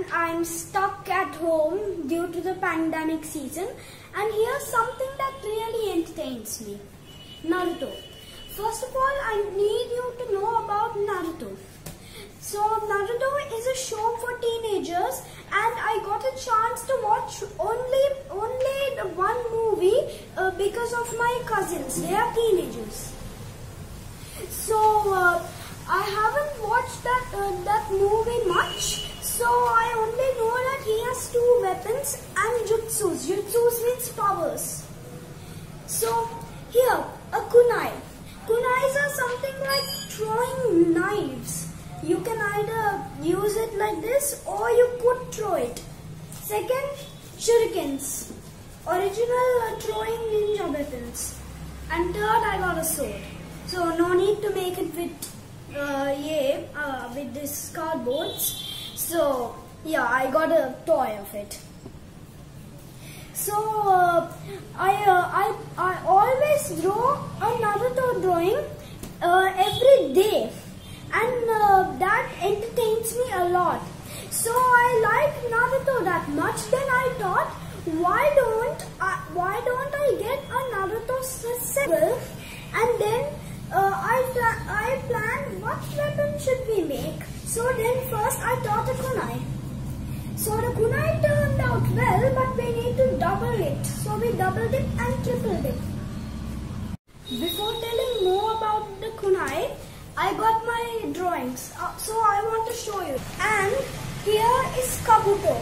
and I'm stuck at home due to the pandemic season, and here's something that really entertains me. Naruto. First of all, I need you to know about Naruto. So Naruto is a show for teenagers, and I got a chance to watch only the one movie because of my cousins. They are teenagers. So I haven't watched that movie much. So I only know that he has 2 weapons and jutsus. Jutsus means powers. So here, a kunai. Kunais are something like throwing knives. You can either use it like this or you could throw it. Second, shurikens. Original throwing ninja weapons. And third, I got a sword. So no need to make it with this cardboards. So yeah, I got a toy of it. So I always draw a Naruto drawing every day, and that entertains me a lot. So I like Naruto that much. Then I thought, why don't I get a Naruto symbol? And then I planned what weapon should we make. So then first I thought a kunai. So the kunai turned out well, but we need to double it. So we doubled it and tripled it. Before telling more about the kunai, I got my drawings. So I want to show you. And here is Kabuto,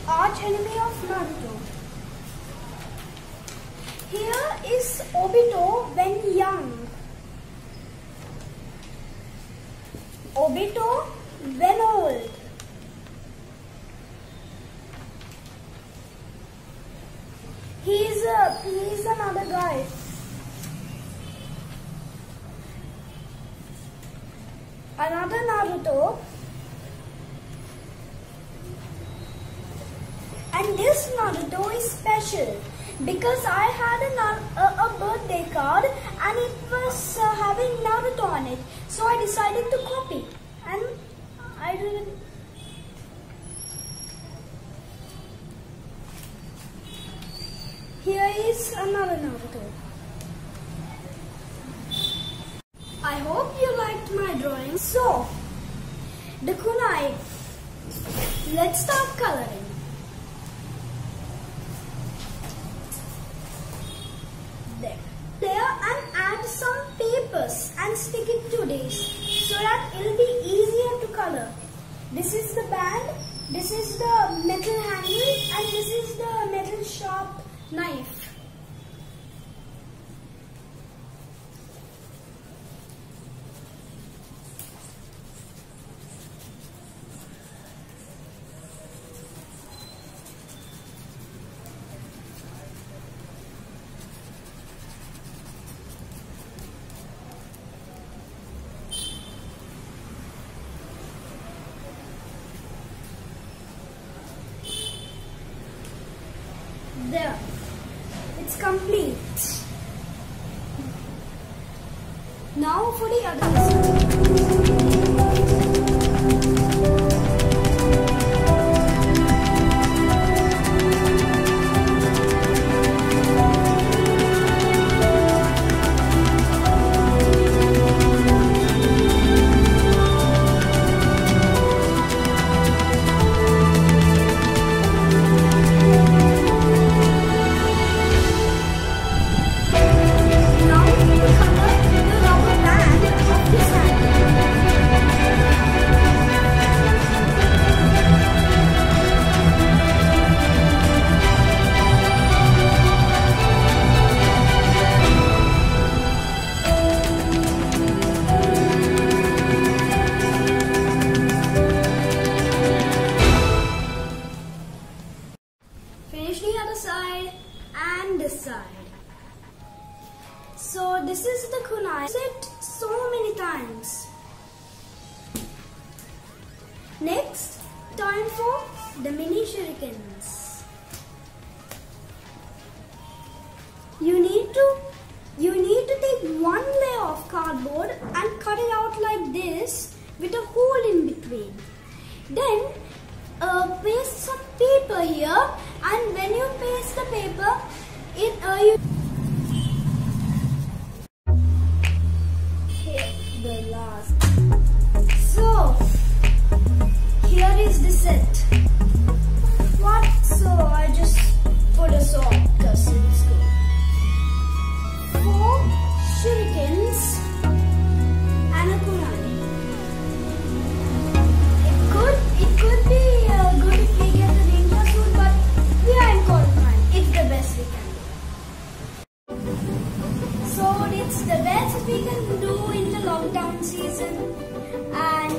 arch enemy of Naruto. Here is Obito when young. Obito when old. He's another guy. Another Naruto. And this Naruto is special because I had a birthday card and it was having Naruto on it. So I decided to copy, and I did it. Here is another Naruto. I hope you liked my drawing. So, the kunai. Let's start coloring. There and add some papers and stick it to this so that it will be easier to color. This is the band, this is the metal handle, and this is the metal sharp knife. There, it's complete. Now for the other side. Finish the other side and this side. So this is the kunai. Use it so many times. Next, time for the mini shurikens. You need to take one layer of cardboard and cut it out like this with a hole in between. Then paste some paper here, and when you paste the paper, you the last. So here is the set. What? So I just put a song because it's good. 4 shurikens and a kunani. It could be good if we get the ninja suit, but we are in Coldman. It's the best we can do. So it's the best we can do in the lockdown season. And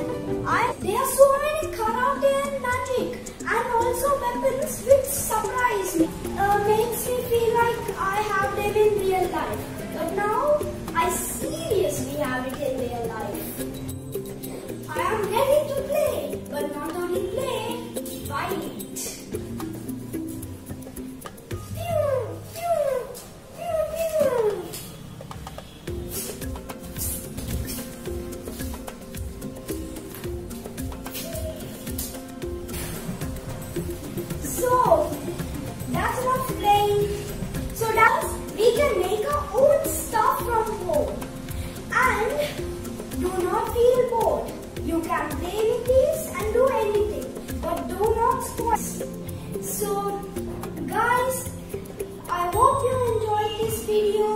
there are so many karate and magic and also weapons which surprise me. Makes me feel like I have them in real life. But now I seriously have it in real life. I am ready to play, but not only play, fight. So that's enough playing. So we can make our own stuff from home. And do not feel bored. You can play with these and do anything, but do not spoil. So guys, I hope you enjoyed this video.